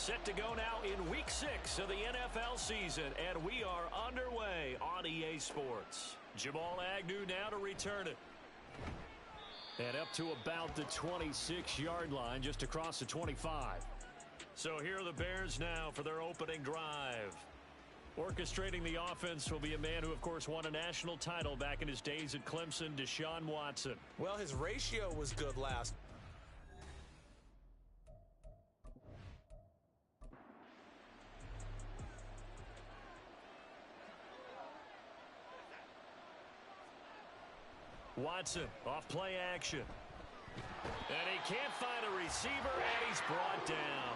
Set to go now in Week 6 of the NFL season, and we are underway on EA Sports. Jamal Agnew now to return it. And up to about the 26-yard line, just across the 25. So here are the Bears now for their opening drive. Orchestrating the offense will be a man who, of course, won a national title back in his days at Clemson, Deshaun Watson. Well, his ratio was good last. Watson off play action. And he can't find a receiver, and he's brought down.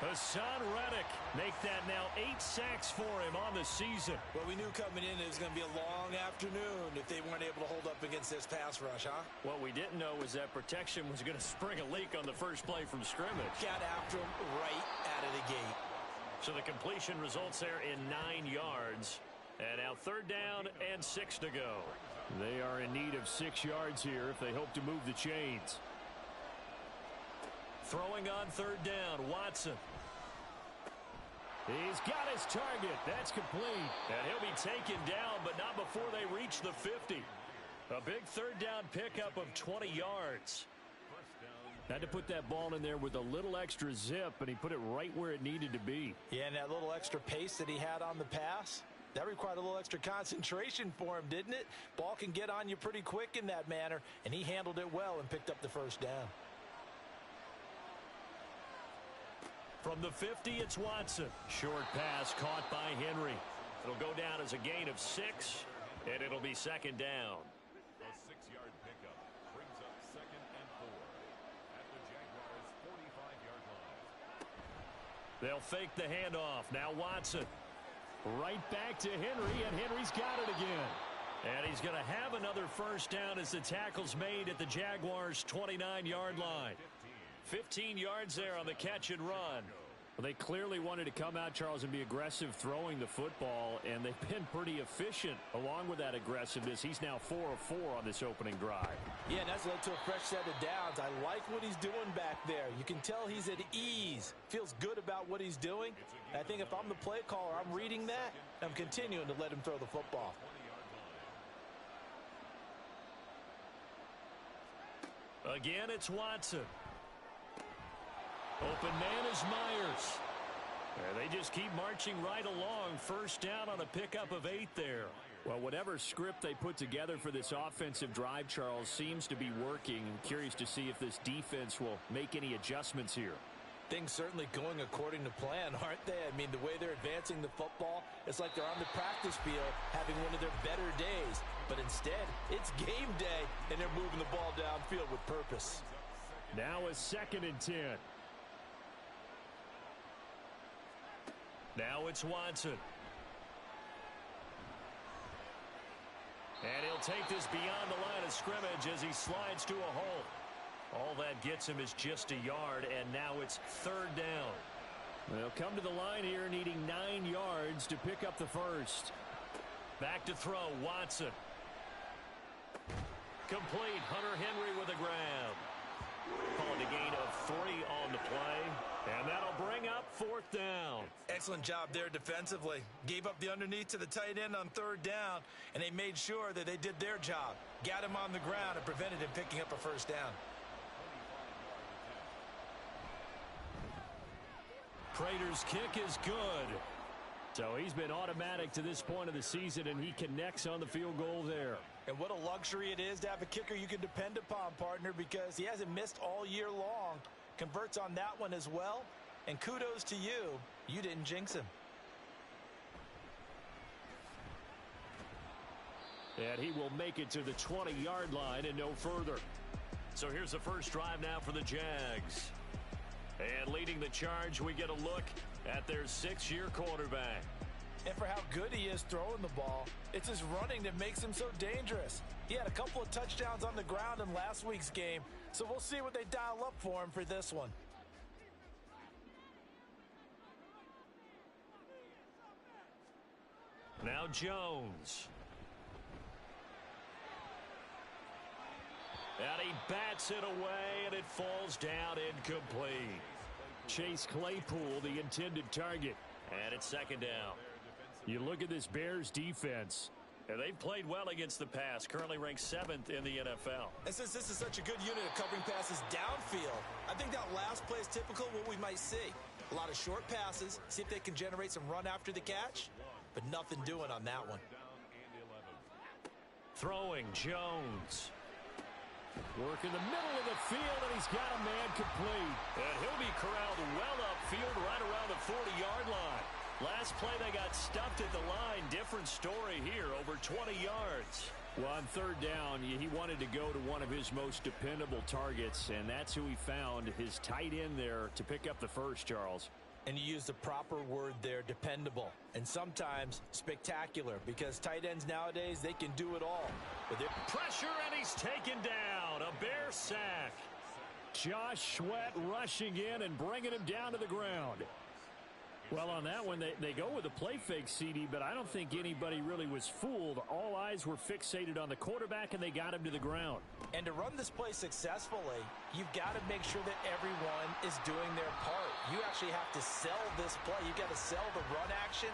Hassan Reddick make that now 8 sacks for him on the season. Well, we knew coming in it was going to be a long afternoon if they weren't able to hold up against this pass rush, huh? What we didn't know was that protection was going to spring a leak on the first play from scrimmage. Got after him right out of the gate. So the completion results there in 9 yards. And now 3rd down and 6 to go. They are in need of 6 yards here if they hope to move the chains. Throwing on 3rd down, Watson. He's got his target. That's complete. And he'll be taken down, but not before they reach the 50. A big 3rd down pickup of 20 yards. Had to put that ball in there with a little extra zip, and he put it right where it needed to be. Yeah, and that little extra pace that he had on the pass, that required a little extra concentration for him, didn't it? Ball can get on you pretty quick in that manner, and he handled it well and picked up the 1st down. From the 50, it's Watson. Short pass caught by Henry. It'll go down as a gain of 6, and it'll be 2nd down. A 6-yard pickup brings up 2nd and 4 at the Jaguars' 45-yard line. They'll fake the handoff. Now Watson. Right back to Henry, and Henry's got it again. And he's going to have another 1st down as the tackle's made at the Jaguars' 29-yard line. 15 yards there on the catch and run. Well, they clearly wanted to come out, Charles, and be aggressive throwing the football, and they've been pretty efficient along with that aggressiveness. He's now 4 of 4 on this opening drive. Yeah, and that's led to a fresh set of downs. I like what he's doing back there. You can tell he's at ease. Feels good about what he's doing. And I think if I'm the play caller, I'm reading that. I'm continuing to let him throw the football. Again, it's Watson. Open man is Myers. And they just keep marching right along. 1st down on a pickup of 8 there. Well, whatever script they put together for this offensive drive, Charles, seems to be working. I'm curious to see if this defense will make any adjustments here. Things certainly going according to plan, aren't they? I mean, the way they're advancing the football, it's like they're on the practice field having one of their better days. But instead, it's game day, and they're moving the ball downfield with purpose. Now a 2nd and 10. Now it's Watson. And he'll take this beyond the line of scrimmage as he slides to a hole. All that gets him is just a yard, and now it's 3rd down. They'll come to the line here needing 9 yards to pick up the 1st. Back to throw, Watson. Complete, Hunter Henry with a grab. Calling a gain of 3 on the play, and that'll bring up 4th down. Excellent job there defensively. Gave up the underneath to the tight end on 3rd down, and they made sure that they did their job. Got him on the ground and prevented him picking up a 1st down. Prater's kick is good. So he's been automatic to this point of the season, and he connects on the field goal there. And what a luxury it is to have a kicker you can depend upon, partner, because he hasn't missed all year long. Converts on that one as well. And kudos to you. You didn't jinx him. And he will make it to the 20-yard line and no further. So here's the first drive now for the Jags. And leading the charge, we get a look at their 6-year quarterback. And for how good he is throwing the ball, it's his running that makes him so dangerous. He had a couple of touchdowns on the ground in last week's game, so we'll see what they dial up for him for this one. Now Jones. And he bats it away, and it falls down incomplete. Chase Claypool, the intended target. And it's second down. You look at this Bears defense. And they've played well against the pass, currently ranked 7th in the NFL. And since this is such a good unit of covering passes downfield, I think that last play is typical of what we might see. A lot of short passes, see if they can generate some run after the catch, but nothing doing on that one. Throwing, Jones. Work in the middle of the field, and he's got a man complete. And he'll be corralled well upfield right around the 40-yard line. Last play, they got stuffed at the line. Different story here, over 20 yards. Well, on third down, he wanted to go to one of his most dependable targets, and that's who he found, his tight end there, to pick up the first, Charles. And you use the proper word there, dependable, and sometimes spectacular, because tight ends nowadays, they can do it all. But pressure, and he's taken down. A Bear sack. Josh Sweat rushing in and bringing him down to the ground. Well, on that one, they go with a play fake, CD, but I don't think anybody really was fooled. All eyes were fixated on the quarterback, and they got him to the ground. And to run this play successfully, you've got to make sure that everyone is doing their part. You actually have to sell this play. You've got to sell the run action.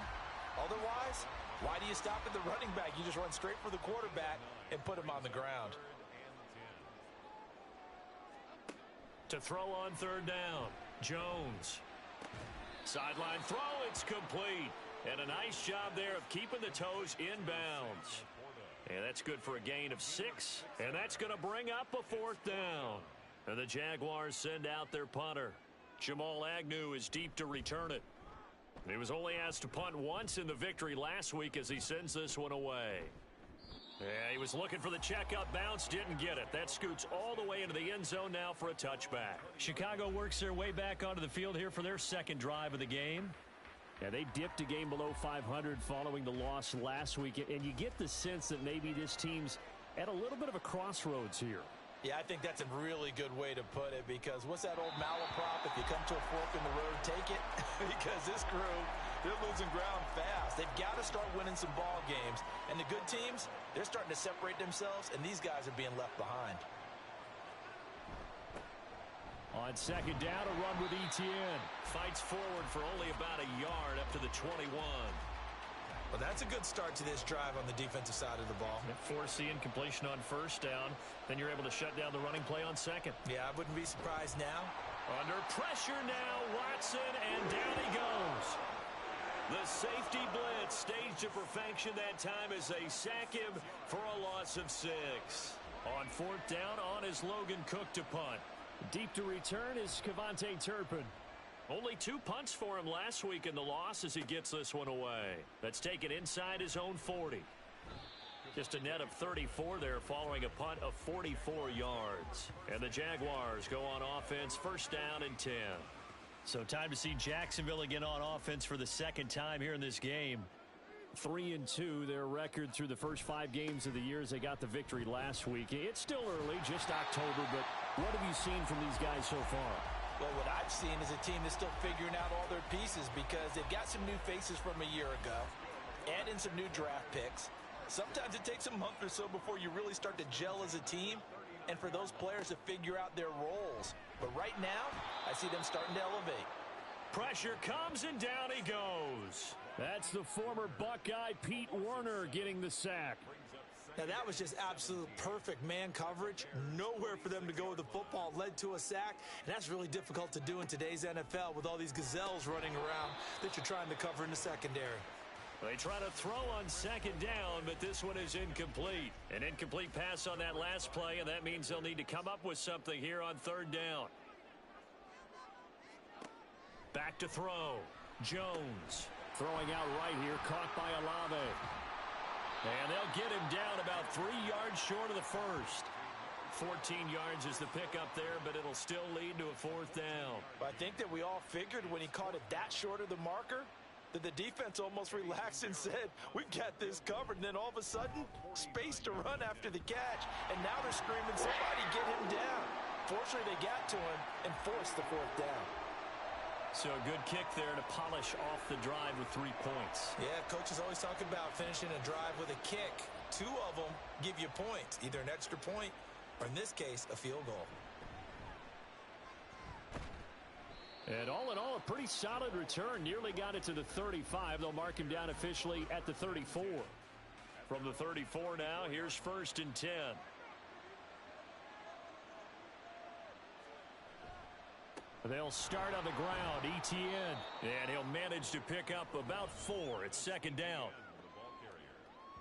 Otherwise, why do you stop at the running back? You just run straight for the quarterback and put him on the ground. To throw on third down, Jones. Sideline throw, it's complete. And a nice job there of keeping the toes inbounds. And that's good for a gain of 6. And that's going to bring up a fourth down. And the Jaguars send out their punter. Jamal Agnew is deep to return it. He was only asked to punt once in the victory last week as he sends this one away. Yeah, he was looking for the checkup bounce, didn't get it. That scoots all the way into the end zone now for a touchback. Chicago works their way back onto the field here for their second drive of the game. Yeah, they dipped a game below 500 following the loss last week, and you get the sense that maybe this team's at a little bit of a crossroads here. Yeah, I think that's a really good way to put it, because what's that old malaprop? If you come to a fork in the road, take it. Because this crew, they're losing ground fast. They've got to start winning some ball games. And the good teams, they're starting to separate themselves, and these guys are being left behind. On second down, a run with Etienne. Fights forward for only about a yard up to the 21. Well, that's a good start to this drive on the defensive side of the ball. Force the incompletion on first down. Then you're able to shut down the running play on second. Yeah, I wouldn't be surprised now. Under pressure now, Watson, and down he goes. The safety blitz staged to perfection that time as they sack him for a loss of 6. On fourth down, on is Logan Cook to punt. Deep to return is Kevontae Turpin. Only 2 punts for him last week in the loss as he gets this one away. That's taken inside his own 40. Just a net of 34 there following a punt of 44 yards. And the Jaguars go on offense, first down and 10. So time to see Jacksonville again on offense for the second time here in this game. 3-2, their record through the first 5 games of the year as they got the victory last week. It's still early, just October, but what have you seen from these guys so far? Well, what I've seen is a team that's still figuring out all their pieces, because they've got some new faces from a year ago, add in some new draft picks. Sometimes it takes a month or so before you really start to gel as a team, and for those players to figure out their roles. But right now, I see them starting to elevate. Pressure comes, and down he goes. That's the former Buckeye Pete Werner getting the sack. Now, that was just absolute perfect man coverage. Nowhere for them to go with the football. Led to a sack, and that's really difficult to do in today's NFL with all these gazelles running around that you're trying to cover in the secondary. They try to throw on second down, but this one is incomplete. An incomplete pass on that last play, and that means they'll need to come up with something here on third down. Back to throw. Jones throwing out right here, caught by Olave. And they'll get him down about 3 yards short of the first. 14 yards is the pickup there, but it'll still lead to a fourth down. I think that we all figured when he caught it that short of the marker that the defense almost relaxed and said, we've got this covered. And then all of a sudden, space to run after the catch. And now they're screaming, somebody get him down. Fortunately, they got to him and forced the fourth down. So a good kick there to polish off the drive with 3 points. Yeah, coaches always talk about finishing a drive with a kick. 2 of them give you points, either an extra point or, in this case, a field goal. And all pretty solid return. Nearly got it to the 35. They'll mark him down officially at the 34. From the 34 now, here's 1st and 10. They'll start on the ground. Etienne. And he'll manage to pick up about 4. It's 2nd down.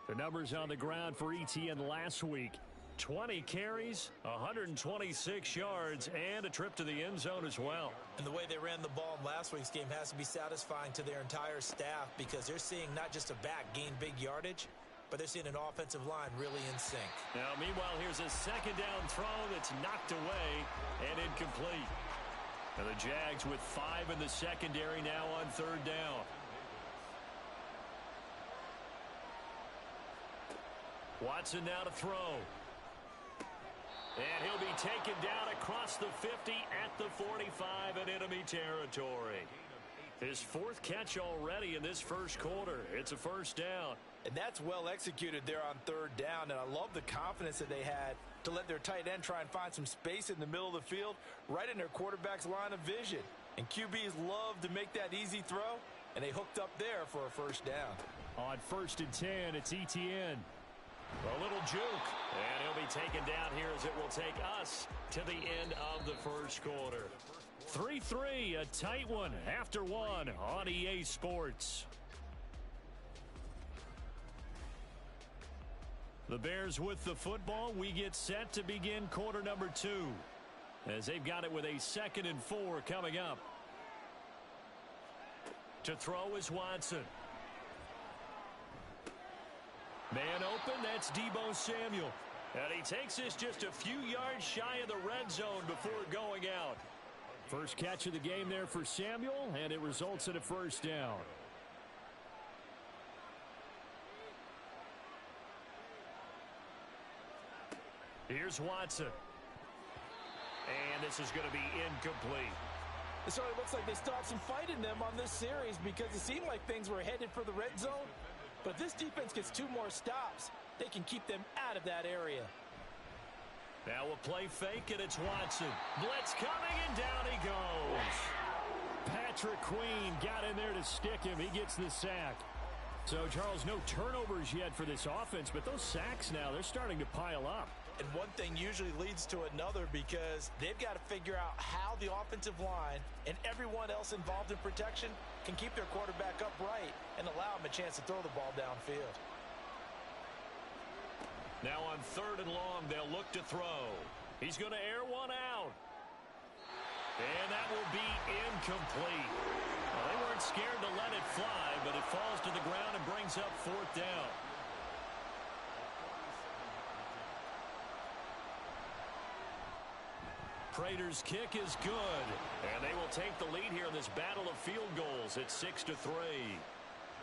The numbers on the ground for Etienne last week. 20 carries, 126 yards, and a trip to the end zone as well. And the way they ran the ball in last week's game has to be satisfying to their entire staff because they're seeing not just a back gain big yardage, but they're seeing an offensive line really in sync. Now, meanwhile, here's a 2nd down throw that's knocked away and incomplete. And the Jags with 5 in the secondary now on 3rd down. Watson now to throw. And he'll be taken down across the 50 at the 45 in enemy territory. His 4th catch already in this first quarter. It's a 1st down. And that's well executed there on 3rd down. And I love the confidence that they had to let their tight end try and find some space in the middle of the field, right in their quarterback's line of vision. And QBs love to make that easy throw, and they hooked up there for a 1st down. On 1st and 10, it's Etienne. A little juke, and he'll be taken down here as it will take us to the end of the first quarter. 3-3, a tight one after 1 on EA Sports. The Bears with the football. We get set to begin quarter number 2 as they've got it with a 2nd and 4 coming up. To throw is Watson. Man open, that's Deebo Samuel. And he takes this just a few yards shy of the red zone before going out. First catch of the game there for Samuel, and it results in a 1st down. Here's Watson. And this is going to be incomplete. It certainly looks like they stopped some fight in them on this series because it seemed like things were headed for the red zone. But if this defense gets 2 more stops, they can keep them out of that area. Now a play fake, and it's Watson. Blitz coming, and down he goes. Patrick Queen got in there to stick him. He gets the sack. So, Charles, no turnovers yet for this offense, but those sacks now, they're starting to pile up. And one thing usually leads to another because they've got to figure out how the offensive line and everyone else involved in protection can keep their quarterback upright and allow him a chance to throw the ball downfield. Now on 3rd and long, they'll look to throw. He's going to air one out. And that will be incomplete. Well, they weren't scared to let it fly, but it falls to the ground and brings up 4th down. Prater's kick is good, and they will take the lead here in this battle of field goals at 6-3.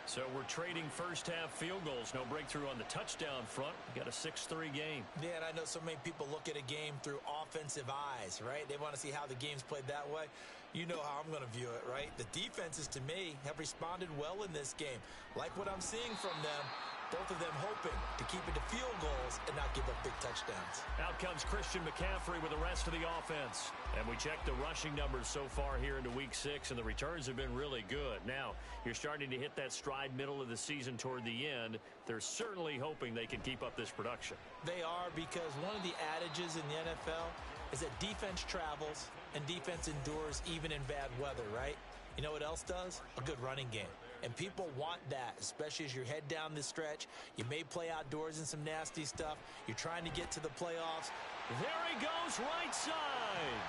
So we're trading first-half field goals. No breakthrough on the touchdown front. We got a 6-3 game. Yeah, and I know so many people look at a game through offensive eyes, right? They want to see how the game's played that way. You know how I'm going to view it, right? The defenses, to me, have responded well in this game. Like what I'm seeing from them. Both of them hoping to keep it to field goals and not give up big touchdowns. Out comes Christian McCaffrey with the rest of the offense. And we checked the rushing numbers so far here into week 6, and the returns have been really good. Now, you're starting to hit that stride middle of the season toward the end. They're certainly hoping they can keep up this production. They are, because one of the adages in the NFL is that defense travels and defense endures even in bad weather, right? You know what else does? A good running game. And people want that, especially as you head down this stretch. You may play outdoors in some nasty stuff. You're trying to get to the playoffs. There he goes, right side.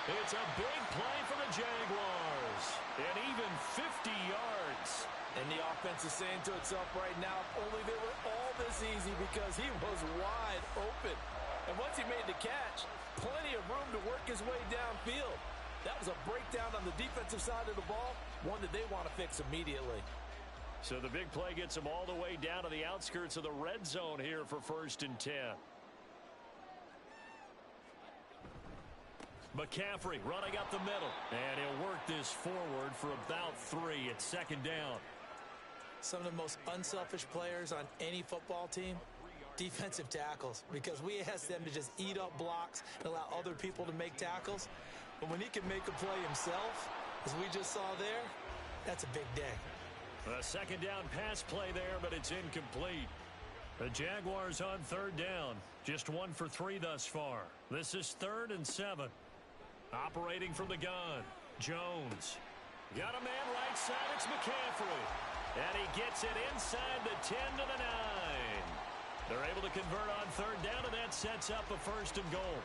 It's a big play for the Jaguars. And even 50 yards. And the offense is saying to itself right now, if only they were all this easy, because he was wide open. And once he made the catch, plenty of room to work his way downfield. That was a breakdown on the defensive side of the ball, one that they want to fix immediately. So the big play gets them all the way down to the outskirts of the red zone here for 1st and 10. McCaffrey running up the middle. And he'll work this forward for about 3 at 2nd down. Some of the most unselfish players on any football team, defensive tackles, because we ask them to just eat up blocks and allow other people to make tackles. But when he can make a play himself, as we just saw there, that's a big day. A second down pass play there, but it's incomplete. The Jaguars on third down. Just 1 for 3 thus far. This is 3rd and 7. Operating from the gun. Jones. Got a man right side. It's McCaffrey. And he gets it inside the 10 to the 9. They're able to convert on third down, and that sets up a 1st and goal.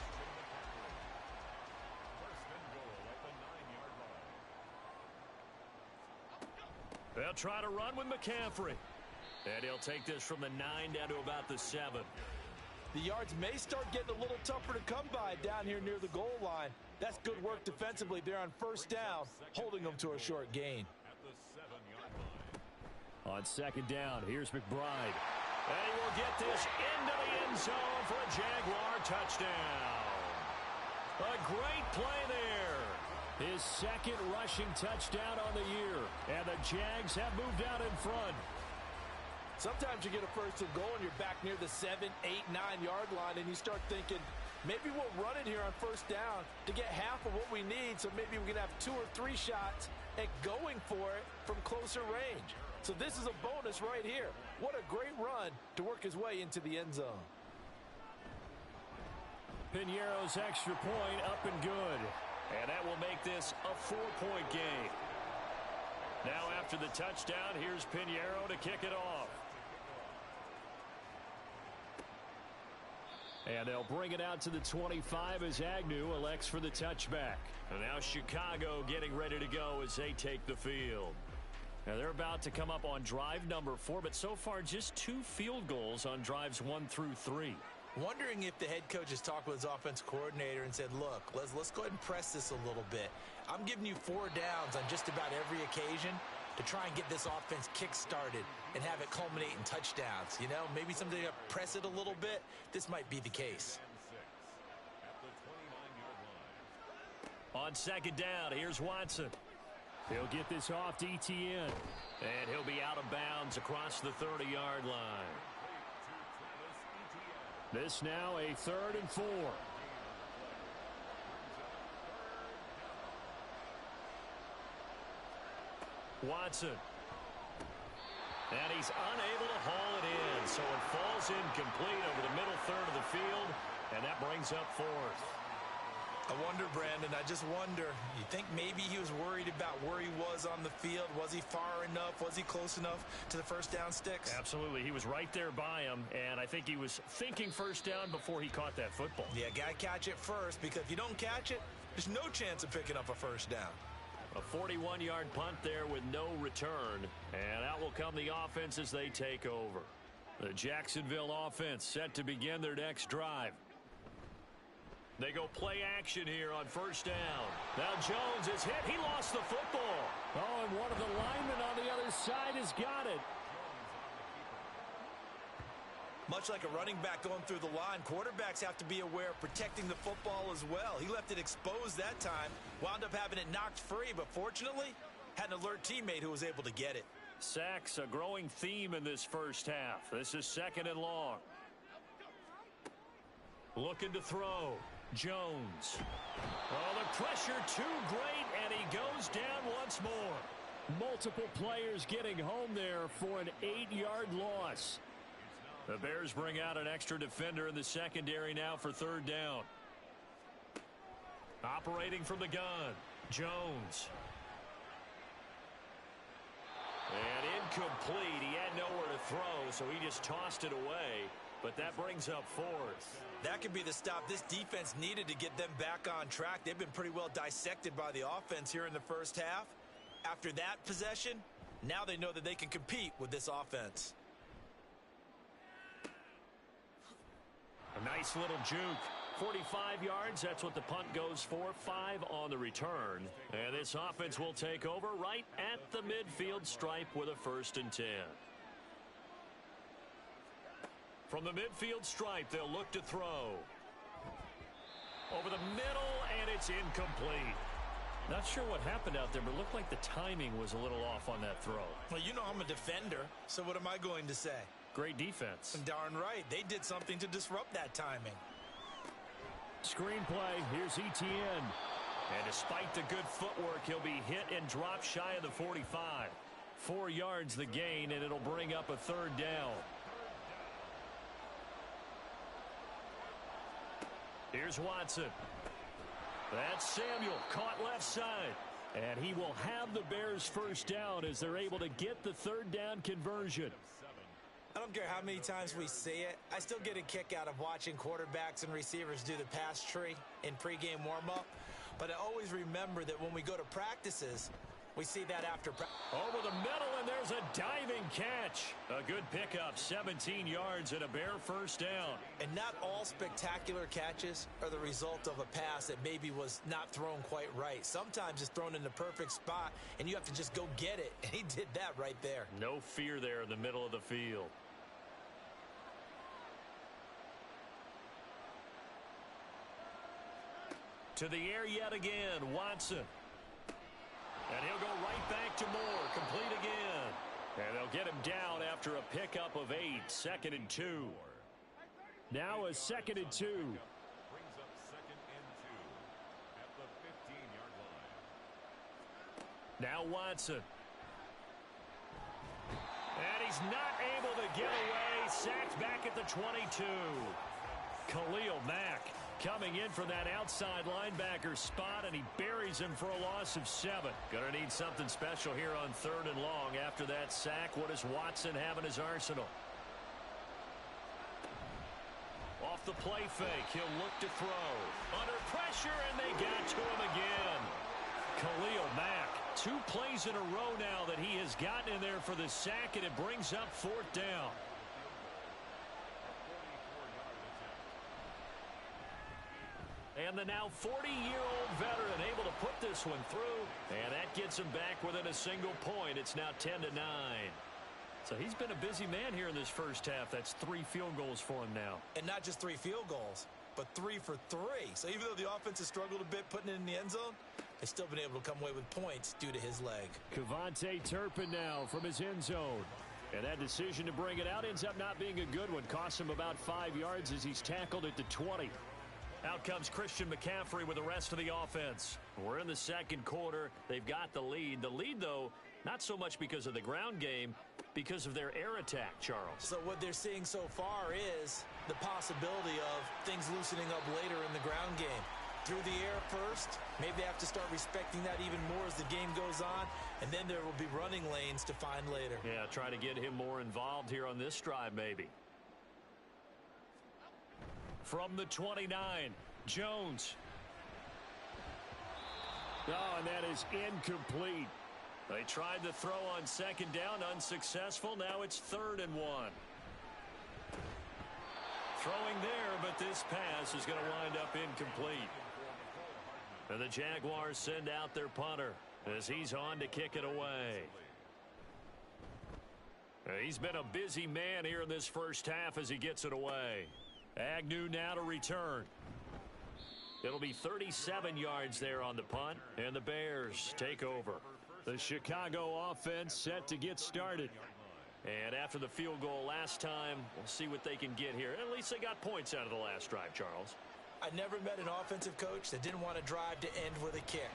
They'll try to run with McCaffrey. And he'll take this from the 9 down to about the 7. The yards may start getting a little tougher to come by down here near the goal line. That's good work defensively there on 1st down, holding them to a short gain. On 2nd down, here's McBride. And he will get this into the end zone for a Jaguar touchdown. A great play there. His 2nd rushing touchdown on the year. And the Jags have moved out in front. Sometimes you get a 1st and goal and you're back near the 7, 8, 9-yard line, and you start thinking, maybe we'll run it here on 1st down to get half of what we need, so maybe we can have 2 or 3 shots at going for it from closer range. So this is a bonus right here. What a great run to work his way into the end zone. Piñeiro's extra point up and good. And that will make this a 4-point game. Now after the touchdown, here's Piñeiro to kick it off. And they'll bring it out to the 25 as Agnew elects for the touchback. And now Chicago getting ready to go as they take the field. Now they're about to come up on drive number 4, but so far just 2 field goals on drives 1 through 3. Wondering if the head coach has talked with his offense coordinator and said, look, let's go ahead and press this a little bit. I'm giving you 4 downs on just about every occasion to try and get this offense kick-started and have it culminate in touchdowns. You know, maybe something to press it a little bit. This might be the case. On 2nd down, here's Watson. He'll get this off to Etienne. And he'll be out of bounds across the 30-yard line. This now a 3rd and 4. Watson. And he's unable to haul it in, so it falls incomplete over the middle third of the field, and that brings up 4th. I wonder, Brandon, I just wonder, you think maybe he was worried about where he was on the field? Was he far enough? Was he close enough to the 1st down sticks? Absolutely. He was right there by him, and I think he was thinking 1st down before he caught that football. Yeah, got to catch it first, because if you don't catch it, there's no chance of picking up a 1st down. A 41-yard punt there with no return, and out will come the offense as they take over. The Jacksonville offense set to begin their next drive. They go play action here on 1st down. Now Jones is hit. He lost the football. Oh, and one of the linemen on the other side has got it. Much like a running back going through the line, quarterbacks have to be aware of protecting the football as well. He left it exposed that time, wound up having it knocked free, but fortunately, had an alert teammate who was able to get it. Sacks, a growing theme in this 1st half. This is 2nd and long. Looking to throw. Jones. Oh, the pressure too great, and he goes down once more. Multiple players getting home there for an 8-yard loss. The Bears bring out an extra defender in the secondary now for 3rd down. Operating from the gun, Jones. And incomplete. He had nowhere to throw, so he just tossed it away. But that brings up 4th. That could be the stop this defense needed to get them back on track. They've been pretty well dissected by the offense here in the 1st half. After that possession, now they know that they can compete with this offense. A nice little juke. 45 yards, that's what the punt goes for. 5 on the return. And this offense will take over right at the midfield stripe with a 1st and 10. From the midfield stripe, they'll look to throw. Over the middle, and it's incomplete. Not sure what happened out there, but it looked like the timing was a little off on that throw. Well, you know I'm a defender, so what am I going to say? Great defense. Darn right. They did something to disrupt that timing. Screenplay. Here's Etienne. And despite the good footwork, he'll be hit and dropped shy of the 45. 4 yards the gain, and it'll bring up a third down. Here's Watson. That's Samuel, caught left side. And he will have the Bears first down as they're able to get the third down conversion. I don't care how many times we see it. I still get a kick out of watching quarterbacks and receivers do the pass tree in pregame warm-up. But I always remember that when we go to practices, we see that after practice. Over the middle, and there's a diving catch. A good pickup, 17 yards and a Bear first down. And not all spectacular catches are the result of a pass that maybe was not thrown quite right. Sometimes it's thrown in the perfect spot, and you have to just go get it. And he did that right there. No fear there in the middle of the field. To the air yet again, Watson. And he'll go right back to Moore, complete again. And they'll get him down after a pickup of 8, 2nd and 2. Now a 2nd and 2. Brings up 2nd and 2 at the 15-yard line. Now Watson. And he's not able to get away. Sacked back at the 22. Khalil Mack coming in from that outside linebacker spot, and he buries him for a loss of 7. Gonna need something special here on 3rd and long after that sack. What does Watson have in his arsenal? Off the play fake, he'll look to throw. Under pressure, and they got to him again. Khalil Mack, 2 plays in a row now that he has gotten in there for the sack, and it brings up 4th down. And the now 40-year-old veteran able to put this one through. And that gets him back within a single point. It's now 10-9. So he's been a busy man here in this first half. That's 3 field goals for him now. And not just 3 field goals, but 3 for 3. So even though the offense has struggled a bit putting it in the end zone, they've still been able to come away with points due to his leg. Kevontae Turpin now from his end zone. And that decision to bring it out ends up not being a good one. Costs him about 5 yards as he's tackled at the 20. Out comes Christian McCaffrey with the rest of the offense. We're in the second quarter. They've got the lead. The lead, though, not so much because of the ground game, because of their air attack, Charles. So what they're seeing so far is the possibility of things loosening up later in the ground game. Through the air first, maybe they have to start respecting that even more as the game goes on, and then there will be running lanes to find later. Yeah, try to get him more involved here on this drive, maybe. From the 29, Jones. Oh, and that is incomplete. They tried to throw on 2nd down, unsuccessful. Now it's 3rd and 1. Throwing there, but this pass is going to wind up incomplete. And the Jaguars send out their punter as he's on to kick it away. He's been a busy man here in this first half as he gets it away. Agnew now to return. It'll be 37 yards there on the punt, and the Bears take over. The Chicago offense set to get started. And after the field goal last time, we'll see what they can get here. At least they got points out of the last drive, Charles. I never met an offensive coach that didn't want to drive to end with a kick.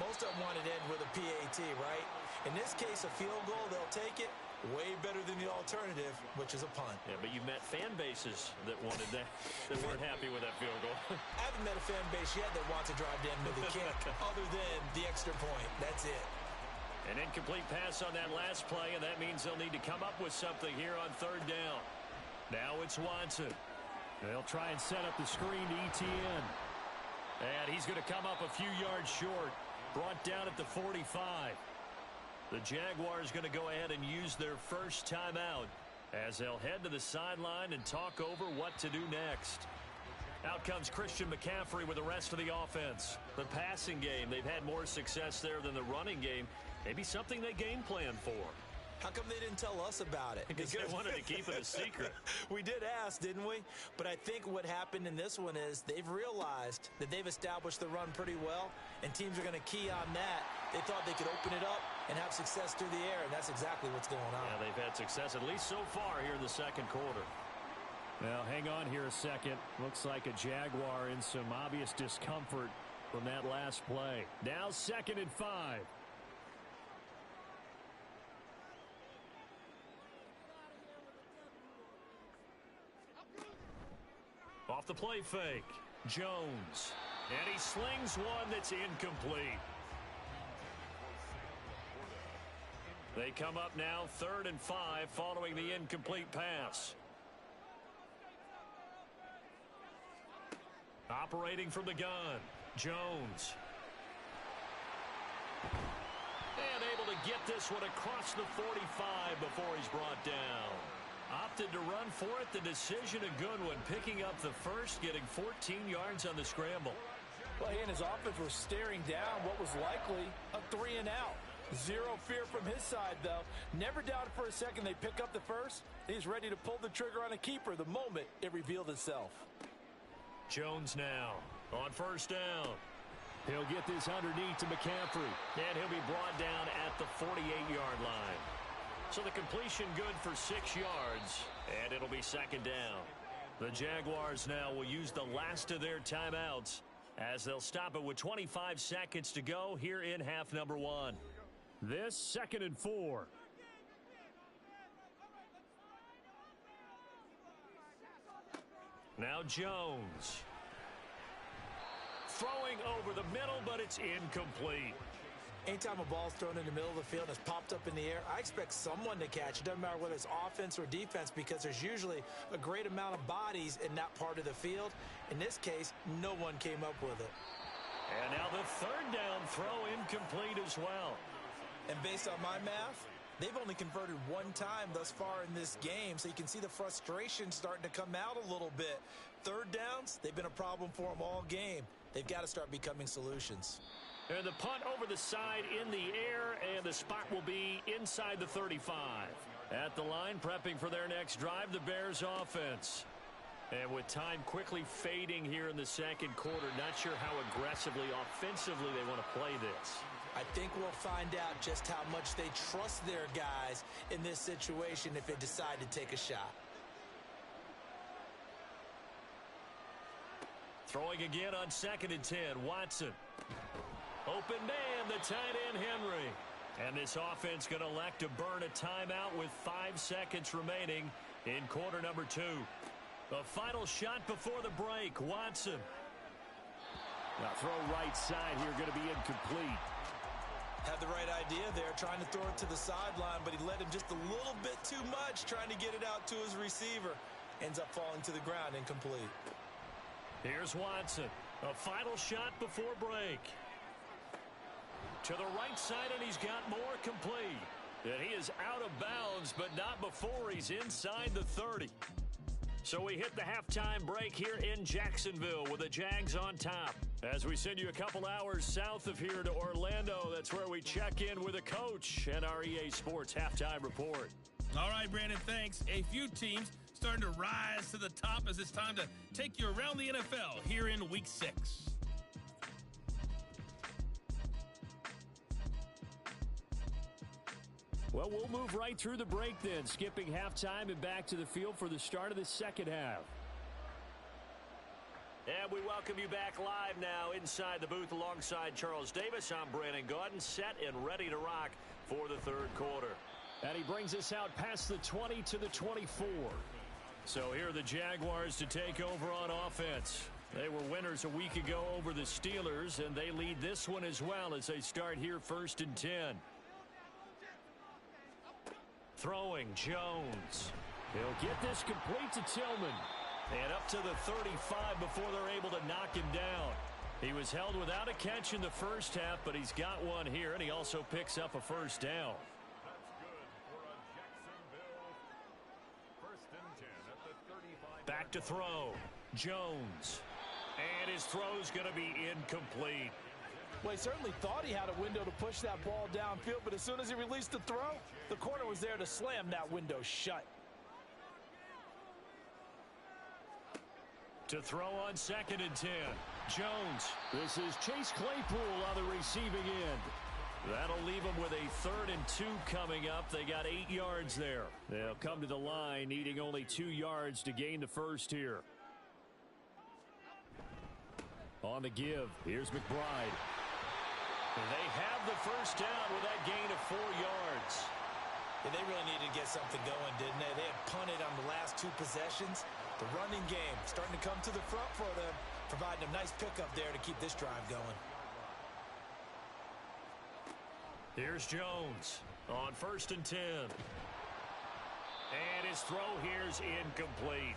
Most of them wanted to end with a PAT, right? In this case, a field goal, they'll take it. Way better than the alternative, which is a punt. Yeah, but you've met fan bases that wanted that, that weren't happy with that field goal. I haven't met a fan base yet that wants to drive to end with a kick, other than the extra point. That's it. An incomplete pass on that last play, and that means they'll need to come up with something here on 3rd down. Now it's Watson. They'll try and set up the screen to ETN. And he's going to come up a few yards short. Brought down at the 45. The Jaguars going to go ahead and use their first timeout as they'll head to the sideline and talk over what to do next. Out comes Christian McCaffrey with the rest of the offense. The passing game, they've had more success there than the running game. Maybe something they game plan for. How come they didn't tell us about it? Because they wanted to keep it a secret. We did ask, didn't we? But I think what happened in this one is they've realized that they've established the run pretty well, and teams are going to key on that. They thought they could open it up and have success through the air, and that's exactly what's going on. Yeah, they've had success, at least so far here in the second quarter. Now, hang on here a second. Looks like a Jaguar in some obvious discomfort from that last play. Now 2nd and 5. Off the play fake, Jones. And he slings one that's incomplete. They come up now 3rd and 5 following the incomplete pass. Operating from the gun, Jones. And able to get this one across the 45 before he's brought down. Opted to run for it. The decision a good one. Picking up the first, getting 14 yards on the scramble. Well, he and his offense were staring down what was likely a 3 and out. Zero fear from his side, though. Never doubted for a second they pick up the first. He's ready to pull the trigger on a keeper the moment it revealed itself. Jones now on 1st down. He'll get this underneath to McCaffrey. And he'll be brought down at the 48-yard line. So the completion good for 6 yards. And it'll be 2nd down. The Jaguars now will use the last of their timeouts as they'll stop it with 25 seconds to go here in half number 1. This 2nd and 4. Now Jones. Throwing over the middle, but it's incomplete. Anytime a ball's thrown in the middle of the field and it's popped up in the air, I expect someone to catch it. Doesn't matter whether it's offense or defense, because there's usually a great amount of bodies in that part of the field. In this case, no one came up with it. And now the 3rd down throw incomplete as well. And based on my math, they've only converted one time thus far in this game, so you can see the frustration starting to come out a little bit. 3rd downs, they've been a problem for them all game. They've got to start becoming solutions. And the punt over the side in the air, and the spot will be inside the 35. At the line, prepping for their next drive, the Bears offense. And with time quickly fading here in the 2nd quarter, not sure how aggressively, offensively they want to play this. I think we'll find out just how much they trust their guys in this situation if they decide to take a shot. Throwing again on 2nd and 10, Watson. Open man, the tight end, Henry. And this offense going to elect to burn a timeout with 5 seconds remaining in quarter number 2. The final shot before the break, Watson. Now throw right side here, going to be incomplete. Had the right idea there, trying to throw it to the sideline, but he led him just a little bit too much, trying to get it out to his receiver. Ends up falling to the ground, incomplete. Here's Watson. A final shot before break. To the right side, and he's got more, complete. And he is out of bounds, but not before he's inside the 30. So we hit the halftime break here in Jacksonville with the Jags on top. As we send you a couple hours south of here to Orlando, that's where we check in with a coach and our EA Sports halftime report. All right, Brandon, thanks. A few teams starting to rise to the top as it's time to take you around the NFL here in Week 6. Well, we'll move right through the break then, skipping halftime and back to the field for the start of the 2nd half. And we welcome you back live now inside the booth alongside Charles Davis. I'm Brandon Gaudin, set and ready to rock for the 3rd quarter. And he brings us out past the 20 to the 24. So here are the Jaguars to take over on offense. They were winners a week ago over the Steelers, and they lead this one as well as they start here 1st and 10. Throwing, Jones. He'll get this complete to Tillman. And up to the 35 before they're able to knock him down. He was held without a catch in the 1st half, but he's got one here, and he also picks up a 1st down. That's good for a Jacksonville 1st and 10 at the 35. Back to throw. Jones. And his throw's going to be incomplete. Well, he certainly thought he had a window to push that ball downfield, but as soon as he released the throw, the corner was there to slam that window shut. To throw on 2nd and 10. Jones. This is Chase Claypool on the receiving end. That'll leave them with a 3rd and 2 coming up. They got 8 yards there. They'll come to the line needing only 2 yards to gain the first here. On the give, here's McBride. They have the first down with that gain of 4 yards. Yeah, they really needed to get something going, didn't they? They had punted on the last 2 possessions. The running game starting to come to the front for them, providing a nice pickup there to keep this drive going. Here's Jones on 1st and 10. And his throw here's incomplete.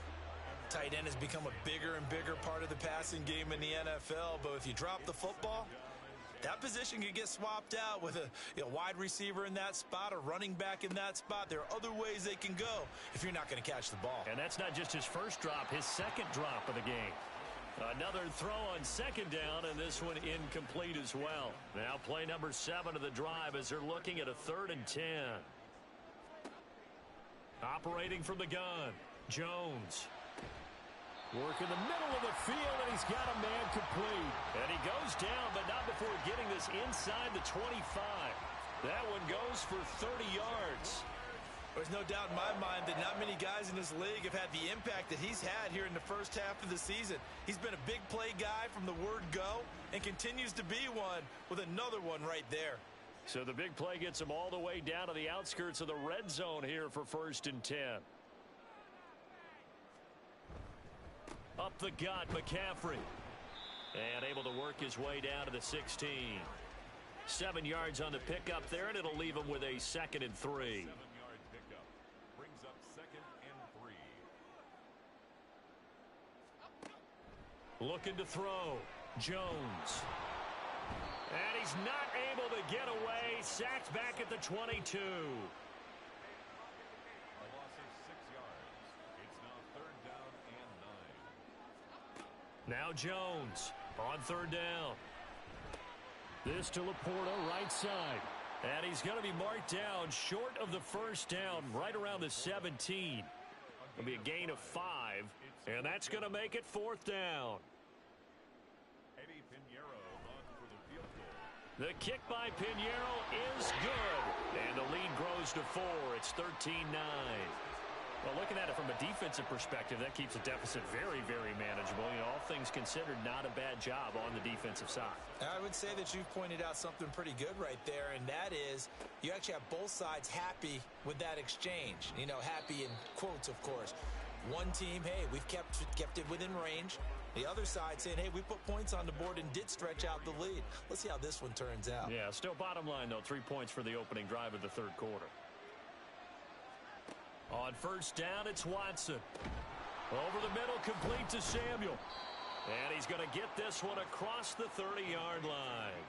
Tight end has become a bigger and bigger part of the passing game in the NFL, but if you drop the football, that position can get swapped out with a wide receiver in that spot, a running back in that spot. There are other ways they can go if you're not going to catch the ball. And that's not just his first drop, his second drop of the game. Another throw on 2nd down, and this one incomplete as well. Now play number 7 of the drive as they're looking at a 3rd and 10. Operating from the gun, Jones. Work in the middle of the field, and he's got a man complete. And he goes down, but not before getting this inside the 25. That one goes for 30 yards. There's no doubt in my mind that not many guys in this league have had the impact that he's had here in the first half of the season. He's been a big play guy from the word go and continues to be one with another one right there. So the big play gets him all the way down to the outskirts of the red zone here for 1st and 10. Up the gut, McCaffrey. And able to work his way down to the 16. 7 yards on the pickup there, and it'll leave him with a 2nd and 3. 7-yard pickup brings up 2nd and 3. Looking to throw. Jones. And he's not able to get away. Sacked back at the 22. A loss of 6 yards. It's now 3rd down and 9. Now Jones on 3rd down. This to Laporta, right side. And he's going to be marked down short of the first down, right around the 17. It'll be a gain of 5, and that's going to make it 4th down. Eddie Pinheiro on for the field goal. The kick by Pinheiro is good, and the lead grows to 4. It's 13-9. Well, looking at it from a defensive perspective, that keeps the deficit very, very manageable. You know, all things considered, not a bad job on the defensive side. I would say that you've pointed out something pretty good right there, and that is you actually have both sides happy with that exchange. You know, happy in quotes, of course. One team, hey, we've kept it within range. The other side saying, hey, we put points on the board and did stretch out the lead. Let's see how this one turns out. Yeah, still bottom line, though, 3 points for the opening drive of the 3rd quarter. On 1st down, it's Watson. Over the middle, complete to Samuel. And he's going to get this one across the 30-yard line.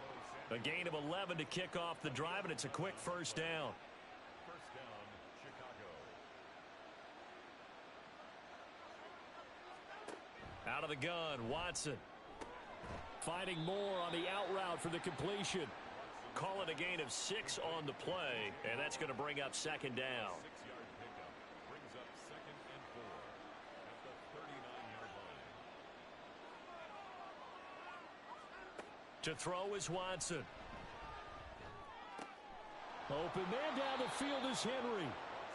A gain of 11 to kick off the drive, and it's a quick 1st down. 1st down, Chicago. Out of the gun, Watson. Finding more on the out route for the completion. Call it a gain of 6 on the play, and that's going to bring up 2nd down. 6-yard pickup brings up 2nd and 4 at the 39-yard line. To throw is Watson. Open man down the field is Henry.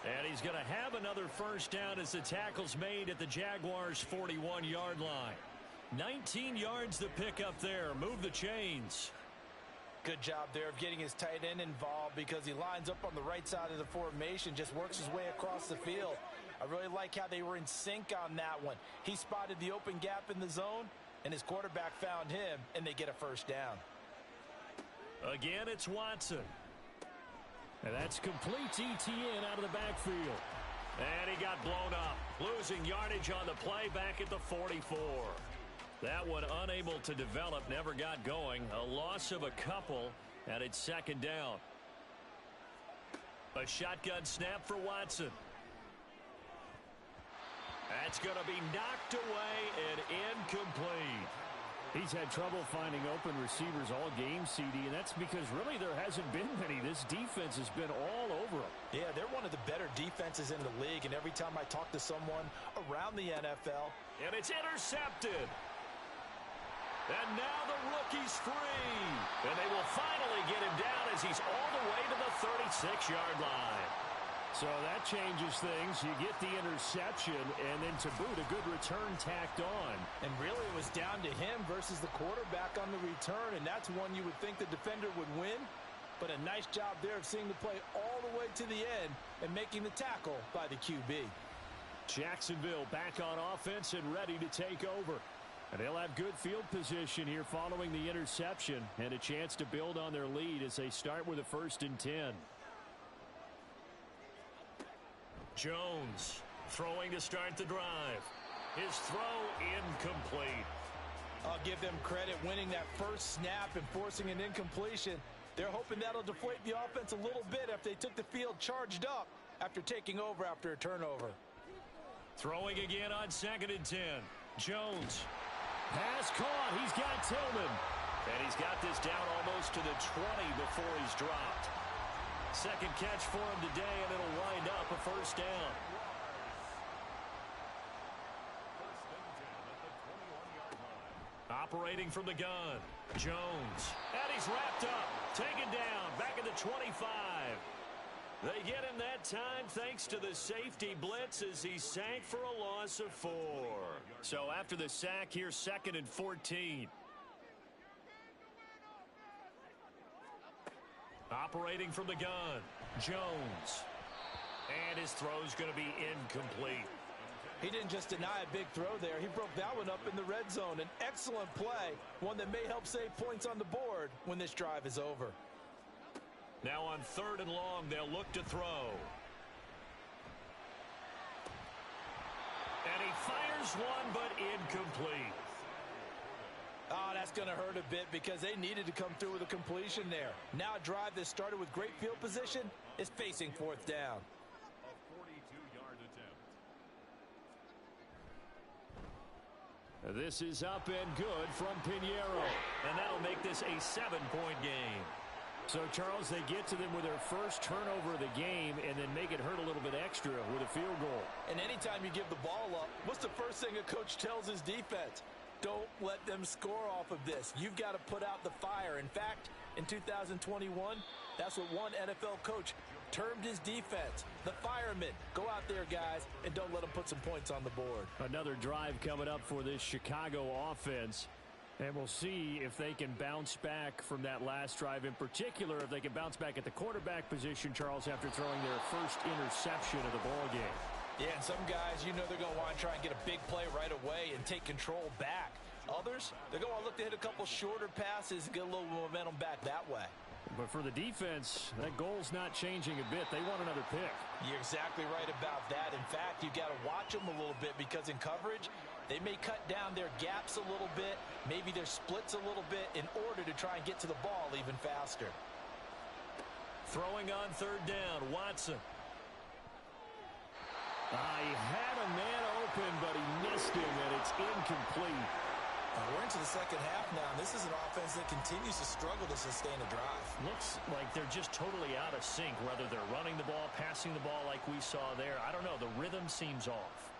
And he's going to have another 1st down as the tackle's made at the Jaguars' 41-yard line. 19 yards to pick up there. Move the chains. Good job there of getting his tight end involved because he lines up on the right side of the formation, just works his way across the field. I really like how they were in sync on that one. He spotted the open gap in the zone, and his quarterback found him, and they get a 1st down. Again, it's Watson. And that's complete to Etienne out of the backfield. And he got blown up, losing yardage on the play back at the 44. That one unable to develop, never got going. A loss of a couple, and it's 2nd down. A shotgun snap for Watson. That's going to be knocked away and incomplete. He's had trouble finding open receivers all game, CD, and that's because really there hasn't been many. This defense has been all over them. Yeah, they're one of the better defenses in the league, and every time I talk to someone around the NFL. And it's intercepted. And now the rookie's free. And they will finally get him down as he's all the way to the 36-yard line. So that changes things. You get the interception, and then to boot, a good return tacked on. And really, it was down to him versus the quarterback on the return, and that's one you would think the defender would win. But a nice job there of seeing the play all the way to the end and making the tackle by the QB. Jacksonville back on offense and ready to take over. And they'll have good field position here following the interception and a chance to build on their lead as they start with a 1st and 10. Jones throwing to start the drive. His throw incomplete. I'll give them credit winning that first snap and forcing an incompletion. They're hoping that'll deflate the offense a little bit after they took the field charged up after taking over after a turnover. Throwing again on 2nd and 10. Jones. Pass caught. He's got Tillman. And he's got this down almost to the 20 before he's dropped. Second catch for him today, and it'll wind up a 1st down. Operating from the gun. Jones. And he's wrapped up. Taken down. Back at the 25. They get him that time thanks to the safety blitz as he sank for a loss of 4. So after the sack, here's 2nd and 14. Operating from the gun. Jones. And his throw's going to be incomplete. He didn't just deny a big throw there. He broke that one up in the red zone. An excellent play. One that may help save points on the board when this drive is over. Now on 3rd and long, they'll look to throw. And he fires one, but incomplete. Oh, that's going to hurt a bit because they needed to come through with a completion there. Now a drive that started with great field position is facing 4th down. A 42-yard attempt. This is up and good from Pinheiro. And that'll make this a 7-point game. So, Charles, they get to them with their first turnover of the game and then make it hurt a little bit extra with a field goal. And anytime you give the ball up, what's the first thing a coach tells his defense? Don't let them score off of this. You've got to put out the fire. In fact, in 2021, that's what one NFL coach termed his defense. The firemen. Go out there, guys, and don't let them put some points on the board. Another drive coming up for this Chicago offense. And we'll see if they can bounce back from that last drive. In particular, if they can bounce back at the quarterback position, Charles, after throwing their first interception of the ball game. Yeah, and some guys, you know they're going to want to try and get a big play right away and take control back. Others, they're going to look to hit a couple shorter passes and get a little momentum back that way. But for the defense, that goal's not changing a bit. They want another pick. You're exactly right about that. In fact, you got to watch them a little bit because in coverage, they may cut down their gaps a little bit, maybe their splits a little bit in order to try and get to the ball even faster. Throwing on 3rd down, Watson. He had a man open, but he missed him, and it's incomplete. We're into the second half now. This is an offense that continues to struggle to sustain a drive. Looks like they're just totally out of sync, whether they're running the ball, passing the ball like we saw there. I don't know. The rhythm seems off.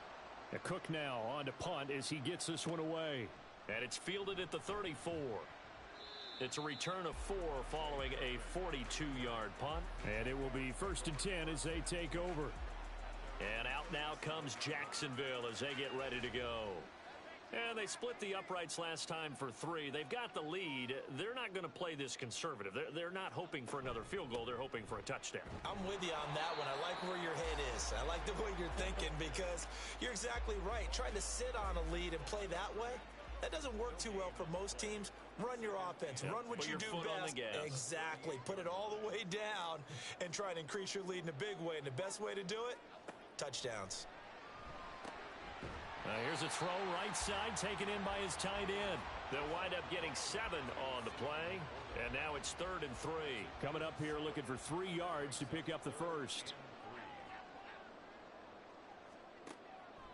Cook now on to punt as he gets this one away. And it's fielded at the 34. It's a return of 4 following a 42-yard punt. And it will be 1st and 10 as they take over. And out now comes Jacksonville as they get ready to go. And they split the uprights last time for 3. They've got the lead. They're not going to play this conservative. They're not hoping for another field goal. They're hoping for a touchdown. I'm with you on that one. I like where your head is. I like the way you're thinking because you're exactly right. Trying to sit on a lead and play that way, that doesn't work too well for most teams. Run your offense. Run what you do best. Exactly. Put it all the way down and try and increase your lead in a big way. And the best way to do it, touchdowns. Here's a throw right side taken in by his tight end. They'll wind up getting 7 on the play. And now it's 3rd and 3. Coming up here looking for 3 yards to pick up the first.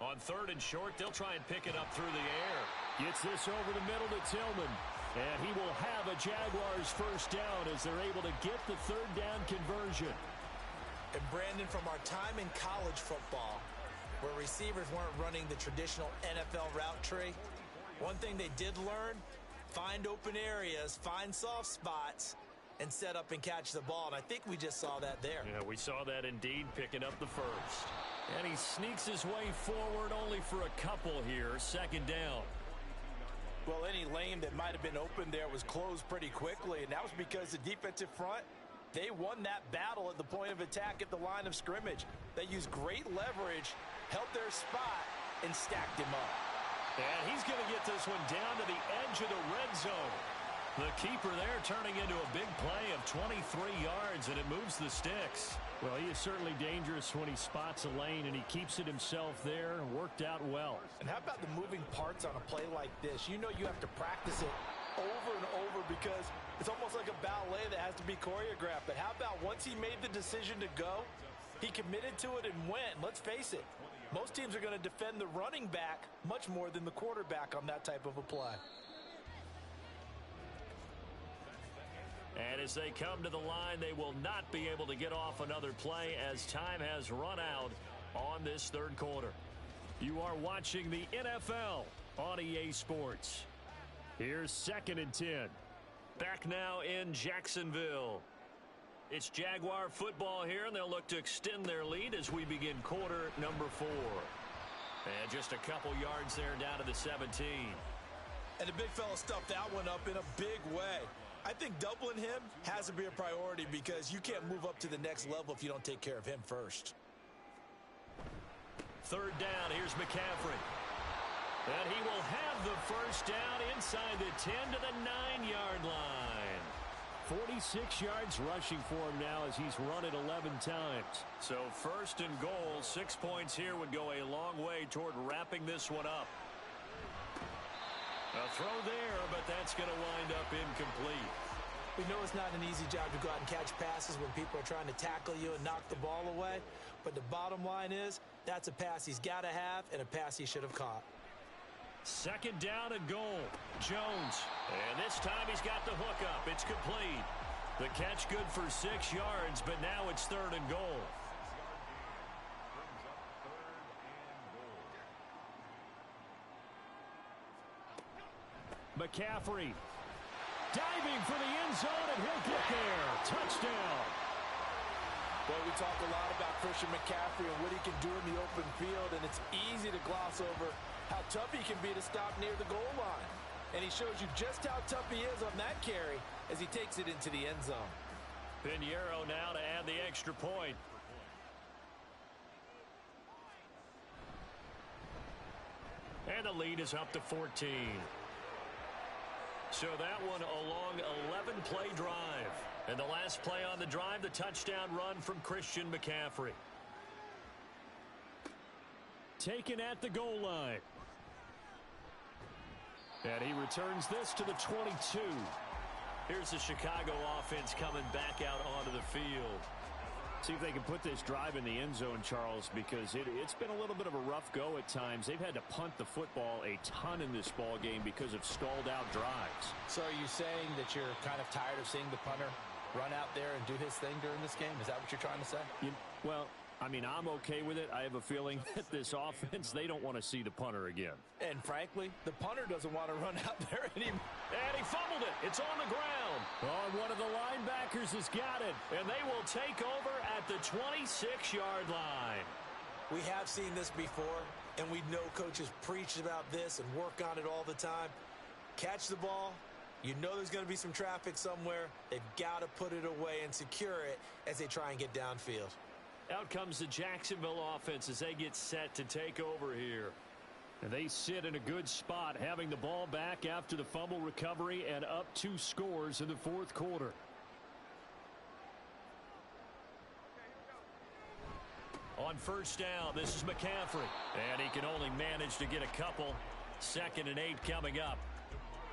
On 3rd and short, they'll try and pick it up through the air. Gets this over the middle to Tillman. And he will have a Jaguars first down as they're able to get the 3rd down conversion. And Brandon, from our time in college football, where receivers weren't running the traditional NFL route tree, one thing they did learn, find open areas, find soft spots, and set up and catch the ball. And I think we just saw that there. Yeah, we saw that indeed, picking up the first. And he sneaks his way forward only for a couple here. Second down. Well, any lane that might have been open there was closed pretty quickly, and that was because the defensive front, they won that battle at the point of attack at the line of scrimmage. They used great leverage, held their spot, and stacked him up. And he's going to get this one down to the edge of the red zone. The keeper there turning into a big play of 23 yards, and it moves the sticks. Well, he is certainly dangerous when he spots a lane, and he keeps it himself there. Worked out well. And how about the moving parts on a play like this? You know you have to practice it over and over because it's almost like a ballet that has to be choreographed. But how about once he made the decision to go, he committed to it and went. Let's face it, most teams are going to defend the running back much more than the quarterback on that type of a play. And as they come to the line, they will not be able to get off another play as time has run out on this third quarter. You are watching the NFL on EA Sports. Here's 2nd and 10. Back now in Jacksonville. It's Jaguar football here, and they'll look to extend their lead as we begin quarter number 4. And just a couple yards there down to the 17. And the big fella stuffed that one up in a big way. I think doubling him has to be a priority because you can't move up to the next level if you don't take care of him first. Third down, here's McCaffrey. And he will have the first down inside the 10 to the 9-yard line. 46 yards rushing for him now as he's run it 11 times. So first and goal, 6 points here would go a long way toward wrapping this one up. A throw there, but that's going to wind up incomplete. We know it's not an easy job to go out and catch passes when people are trying to tackle you and knock the ball away. But the bottom line is, that's a pass he's got to have and a pass he should have caught. Second down and goal. Jones. And this time he's got the hook up. It's complete. The catch good for 6 yards, but now it's third and goal. McCaffrey diving for the end zone, and he'll get there. Touchdown. Well, we talk a lot about Christian McCaffrey and what he can do in the open field, and it's easy to gloss over how tough he can be to stop near the goal line. And he shows you just how tough he is on that carry as he takes it into the end zone. Pinheiro now to add the extra point. And the lead is up to 14. So that one a long 11-play drive. And the last play on the drive, the touchdown run from Christian McCaffrey. Taken at the goal line. And he returns this to the 22. Here's the Chicago offense coming back out onto the field. See if they can put this drive in the end zone, Charles, because it's been a little bit of a rough go at times. They've had to punt the football a ton in this ball game because of stalled-out drives. So are you saying that you're kind of tired of seeing the punter run out there and do his thing during this game? Is that what you're trying to say? Well, I mean, I'm okay with it. I have a feeling that this offense, they don't want to see the punter again. And frankly, the punter doesn't want to run out there anymore. And he fumbled it. It's on the ground. Oh, one of the linebackers has got it. And they will take over at the 26-yard line. We have seen this before, and we know coaches preach about this and work on it all the time. Catch the ball. You know there's going to be some traffic somewhere. They've got to put it away and secure it as they try and get downfield. Out comes the Jacksonville offense as they get set to take over here. And they sit in a good spot, having the ball back after the fumble recovery and up 2 scores in the fourth quarter. On first down, this is McCaffrey. And he can only manage to get a couple. 2nd and 8 coming up.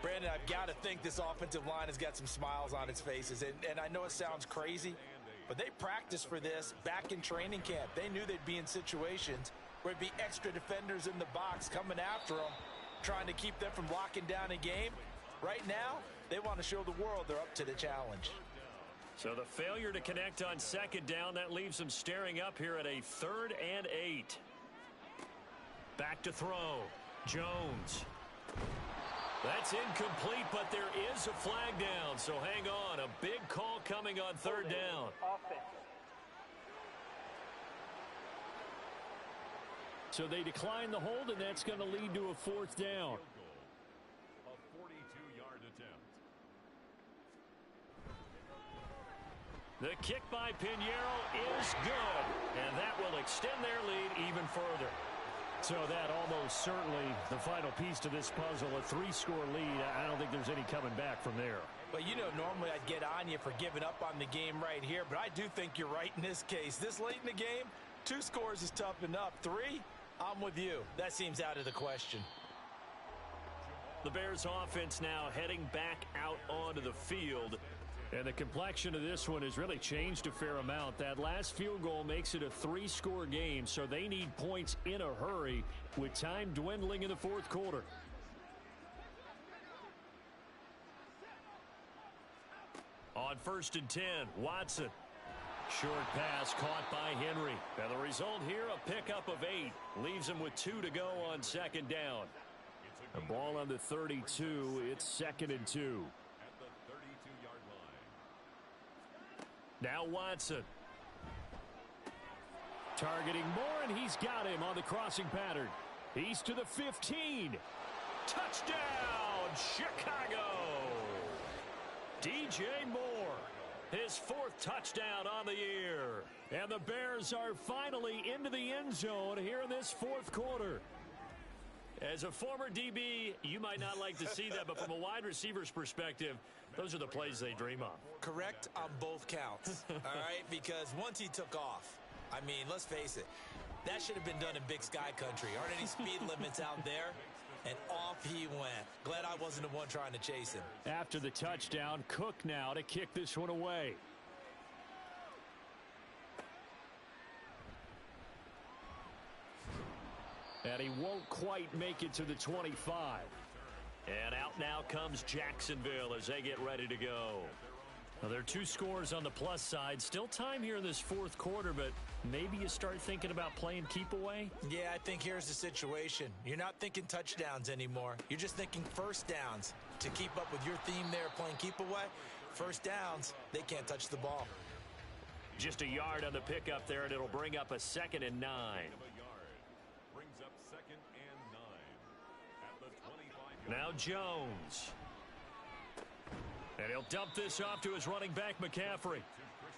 Brandon, I've got to think this offensive line has got some smiles on its faces. And I know it sounds crazy, but they practiced for this back in training camp. They knew they'd be in situations where it'd be extra defenders in the box coming after them, trying to keep them from locking down a game. Right now, they want to show the world they're up to the challenge. So the failure to connect on 2nd down, that leaves them staring up here at a 3rd and 8. Back to throw. Jones. That's incomplete, but there is a flag down, so hang on. A big call coming on third down. So they decline the hold, and that's going to lead to a fourth down. A 42-yard attempt. The kick by Pinheiro is good, and that will extend their lead even further. So that almost certainly the final piece to this puzzle, a 3-score lead. I don't think there's any coming back from there. But you know, normally I'd get on you for giving up on the game right here, but I do think you're right in this case. This late in the game, 2 scores is tough enough. 3, I'm with you. That seems out of the question. The Bears offense now heading back out onto the field. And the complexion of this one has really changed a fair amount. That last field goal makes it a 3-score game, so they need points in a hurry with time dwindling in the fourth quarter. On 1st and 10, Watson. Short pass caught by Henry. And the result here, a pickup of 8. Leaves him with 2 to go on 2nd down. The ball on the 32. It's 2nd and 2. Now Watson. Targeting Moore, and he's got him on the crossing pattern. He's to the 15. Touchdown, Chicago! DJ Moore, his 4th touchdown on the year. And the Bears are finally into the end zone here in this 4th quarter. As a former DB, you might not like to see that, but from a wide receiver's perspective, those are the plays they dream of. Correct on both counts, all right? Because once he took off, I mean, let's face it, that should have been done in Big Sky Country. Aren't any speed limits out there? And off he went. Glad I wasn't the one trying to chase him. After the touchdown, Cook now to kick this one away. And he won't quite make it to the 25. And out now comes Jacksonville as they get ready to go. Now, there are 2 scores on the plus side. Still time here in this 4th quarter, but maybe you start thinking about playing keep away? Yeah, I think here's the situation. You're not thinking touchdowns anymore. You're just thinking first downs. To keep up with your theme there, playing keep away, first downs, they can't touch the ball. Just a yard on the pickup there, and it'll bring up a 2nd and 9. Brings up 2nd and 9 at the 25. Now Jones. And he'll dump this off to his running back, McCaffrey.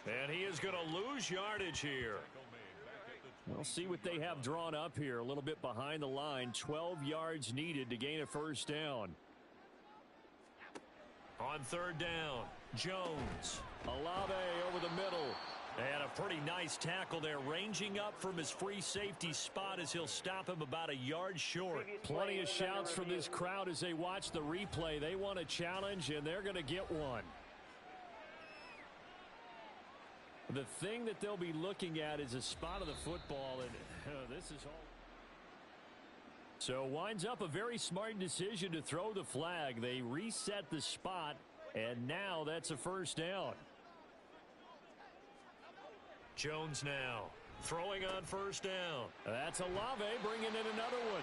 And he is going to lose yardage here. We'll see what they have drawn up here. A little bit behind the line. 12 yards needed to gain a first down. On 3rd down, Jones. Olave over the middle. And a pretty nice tackle there, ranging up from his free safety spot as he'll stop him about a yard short. Plenty of shouts from this crowd as they watch the replay. They want a challenge, and they're going to get one. The thing that they'll be looking at is a spot of the football, and this is all. So winds up a very smart decision to throw the flag. They reset the spot, and now that's a first down. Jones now throwing on first down. That's Olave bringing in another one.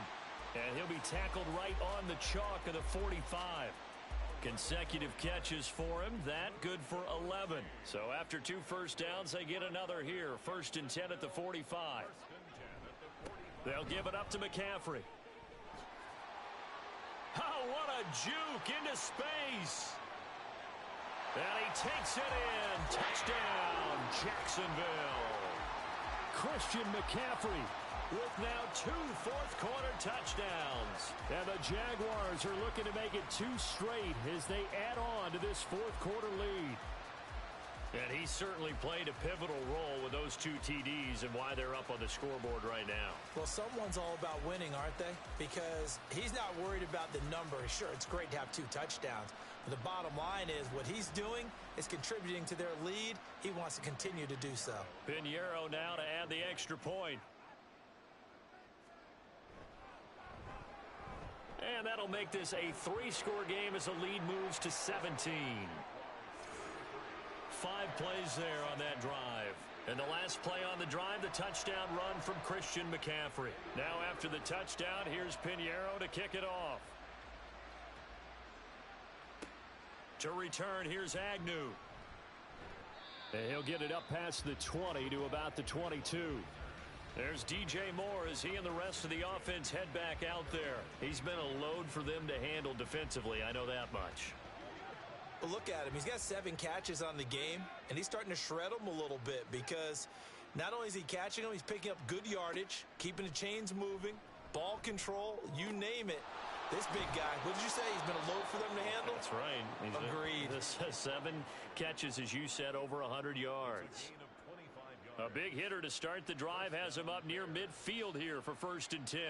And he'll be tackled right on the chalk of the 45. Consecutive catches for him. That good for 11. So after 2 first downs, they get another here. 1st and 10 at the 45. They'll give it up to McCaffrey. Oh, what a juke into space. And he takes it in. Touchdown, Jacksonville. Christian McCaffrey with now 2 fourth-quarter touchdowns. And the Jaguars are looking to make it 2 straight as they add on to this fourth-quarter lead. And he certainly played a pivotal role with those 2 TDs and why they're up on the scoreboard right now. Well, someone's all about winning, aren't they? Because he's not worried about the number. Sure, it's great to have 2 touchdowns. But the bottom line is what he's doing is contributing to their lead. He wants to continue to do so. Pinheiro now to add the extra point. And that'll make this a 3-score game as the lead moves to 17. 5 plays there on that drive. And the last play on the drive, the touchdown run from Christian McCaffrey. Now after the touchdown, here's Pinheiro to kick it off. To return, here's Agnew. And he'll get it up past the 20 to about the 22. There's DJ Moore as he and the rest of the offense head back out there. He's been a load for them to handle defensively, I know that much. But look at him. He's got 7 catches on the game, and he's starting to shred them a little bit because not only is he catching them, he's picking up good yardage, keeping the chains moving, ball control, you name it. This big guy, what did you say? He's been a load for them to handle? That's right. Agreed. 7 catches, as you said, over 100 yards. A big hitter to start the drive has him up near midfield here for 1st and 10.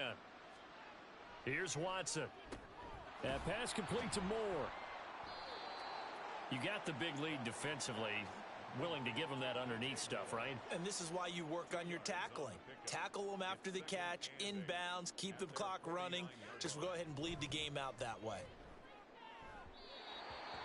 Here's Watson. That pass complete to Moore. You got the big lead defensively. Willing to give him that underneath stuff, right? And this is why you work on your tackling. Tackle them after the catch, inbounds, keep the clock running. Just go ahead and bleed the game out that way.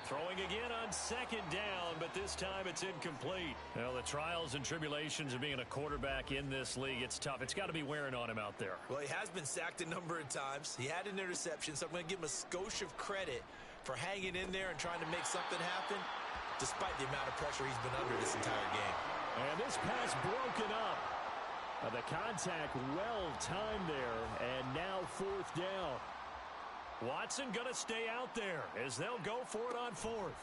Throwing again on 2nd down, but this time it's incomplete. Well, the trials and tribulations of being a quarterback in this league, it's tough. It's got to be wearing on him out there. Well, he has been sacked a number of times. He had an interception, so I'm going to give him a skosh of credit for hanging in there and trying to make something happen, despite the amount of pressure he's been under this entire game. And this pass broken up. The contact well timed there, and now 4th down. Watson going to stay out there as they'll go for it on 4th.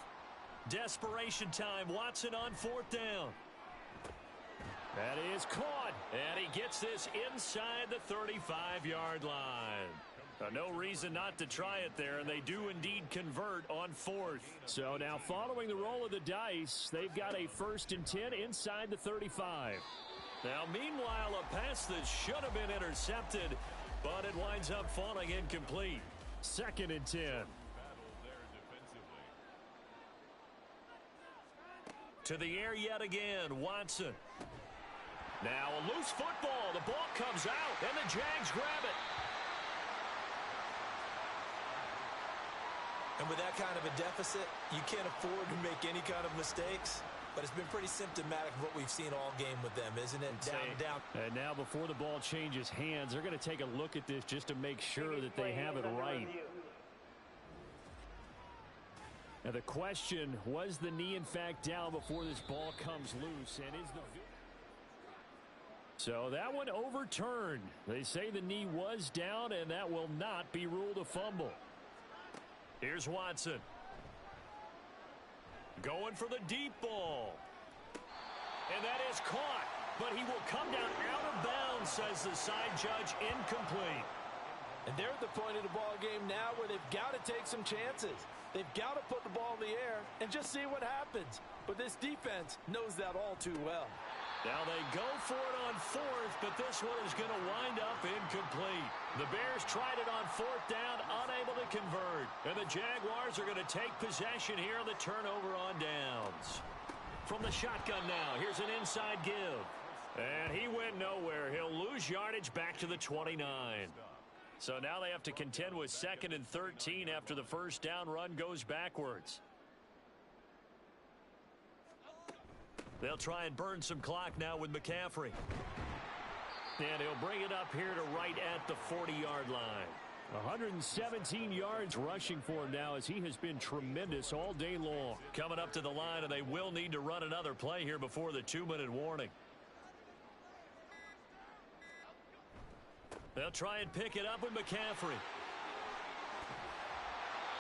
Desperation time. Watson on 4th down. That is caught, and he gets this inside the 35-yard line. No reason not to try it there, and they do indeed convert on 4th. So now following the roll of the dice, they've got a 1st and 10 inside the 35. Now, meanwhile, a pass that should have been intercepted, but it winds up falling incomplete. 2nd and 10. To the air yet again, Watson. Now a loose football. The ball comes out, and the Jags grab it. And with that kind of a deficit, you can't afford to make any kind of mistakes. But it's been pretty symptomatic of what we've seen all game with them, isn't it? Down. And now before the ball changes hands, they're going to take a look at this just to make sure that they have it right. Now the question, was the knee in fact down before this ball comes loose? And is the... So that one overturned. They say the knee was down, and that will not be ruled a fumble. Here's Watson. Going for the deep ball. And that is caught. But he will come down out of bounds, says the side judge. Incomplete. And they're at the point of the ball game now where they've got to take some chances. They've got to put the ball in the air and just see what happens. But this defense knows that all too well. Now they go for it on 4th, but this one is going to wind up incomplete. The Bears tried it on 4th down, unable to convert. And the Jaguars are going to take possession here on the turnover on downs. From the shotgun now, here's an inside give. And he went nowhere. He'll lose yardage back to the 29. So now they have to contend with 2nd and 13 after the 1st down run goes backwards. They'll try and burn some clock now with McCaffrey. And he'll bring it up here to right at the 40-yard line. 117 yards rushing for him now as he has been tremendous all day long. Coming up to the line, and they will need to run another play here before the 2-minute warning. They'll try and pick it up with McCaffrey.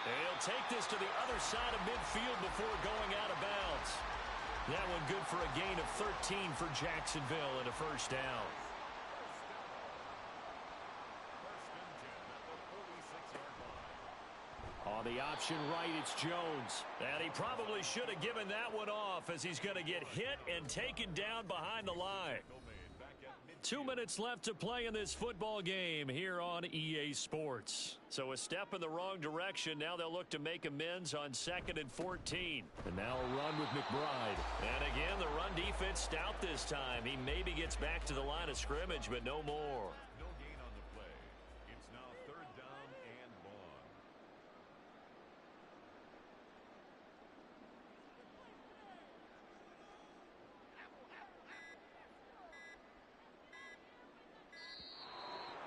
They'll take this to the other side of midfield before going out of bounds. That one good for a gain of 13 for Jacksonville and a 1st down. On the option right, it's Jones. And he probably should have given that one off as he's going to get hit and taken down behind the line. 2 minutes left to play in this football game here on EA Sports. So a step in the wrong direction. Now they'll look to make amends on 2nd and 14. And now a run with McBride. And again, the run defense stout this time. He maybe gets back to the line of scrimmage, but no more. No gain on the play. It's now 3rd down and long.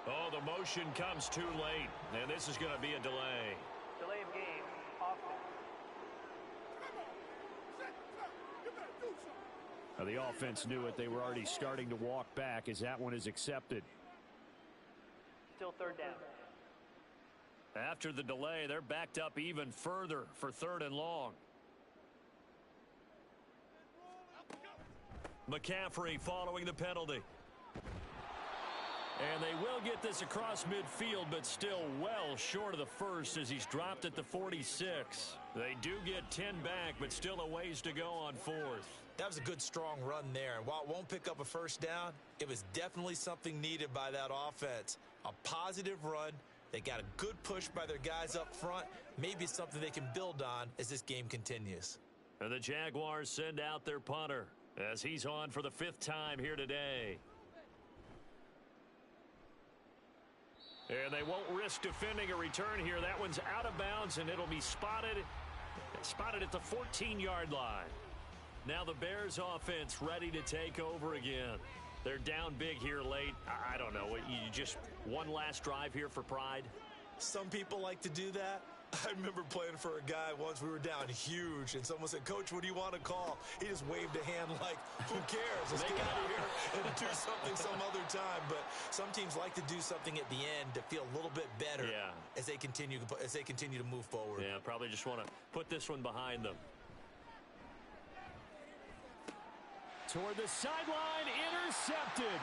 Oh, the motion comes too late, and this is going to be a delay. Delay of game, offense. The offense knew it. They were already starting to walk back as that one is accepted. Still third down. After the delay, they're backed up even further for 3rd and long. McCaffrey following the penalty. And they will get this across midfield, but still well short of the first as he's dropped at the 46. They do get 10 back, but still a ways to go on 4th. That was a good, strong run there. And while it won't pick up a first down, it was definitely something needed by that offense. A positive run. They got a good push by their guys up front. Maybe something they can build on as this game continues. And the Jaguars send out their punter as he's on for the 5th time here today. And they won't risk defending a return here. That one's out of bounds, and it'll be spotted at the 14-yard line. Now the Bears offense ready to take over again. They're down big here late. I don't know. You just one last drive here for pride? Some people like to do that. I remember playing for a guy once. We were down huge, and someone said, "Coach, what do you want to call?" He just waved a hand like, who cares? Let's get out of here and do something some other time. But some teams like to do something at the end to feel a little bit better as they continue to move forward. Yeah, probably just want to put this one behind them. Toward the sideline, intercepted.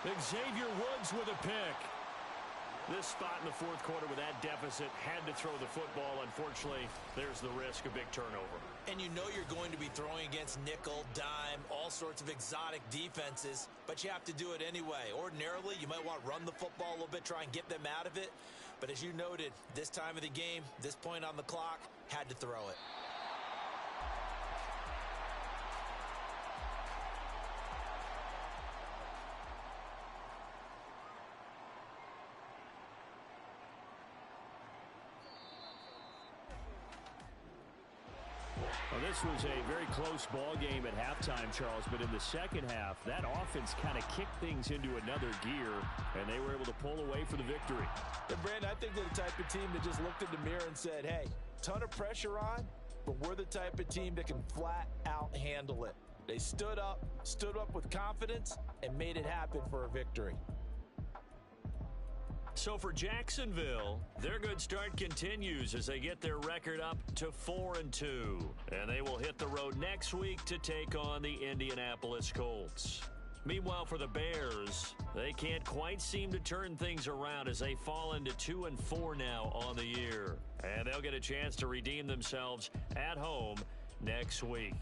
Xavier Woods with a pick. This spot in the 4th quarter with that deficit had to throw the football. Unfortunately, there's the risk of big turnover. And you know you're going to be throwing against nickel, dime, all sorts of exotic defenses, but you have to do it anyway. Ordinarily, you might want to run the football a little bit, try and get them out of it. But as you noted, this time of the game, this point on the clock, had to throw it. Well, this was a very close ball game at halftime, Charles, but in the second half, that offense kind of kicked things into another gear, and they were able to pull away for the victory. And Brandon, I think they're the type of team that just looked in the mirror and said, hey, ton of pressure on, but we're the type of team that can flat out handle it. They stood up with confidence, and made it happen for a victory. So for Jacksonville, their good start continues as they get their record up to 4-2. And they will hit the road next week to take on the Indianapolis Colts. Meanwhile, for the Bears, they can't quite seem to turn things around as they fall into 2-4 now on the year. And they'll get a chance to redeem themselves at home next week.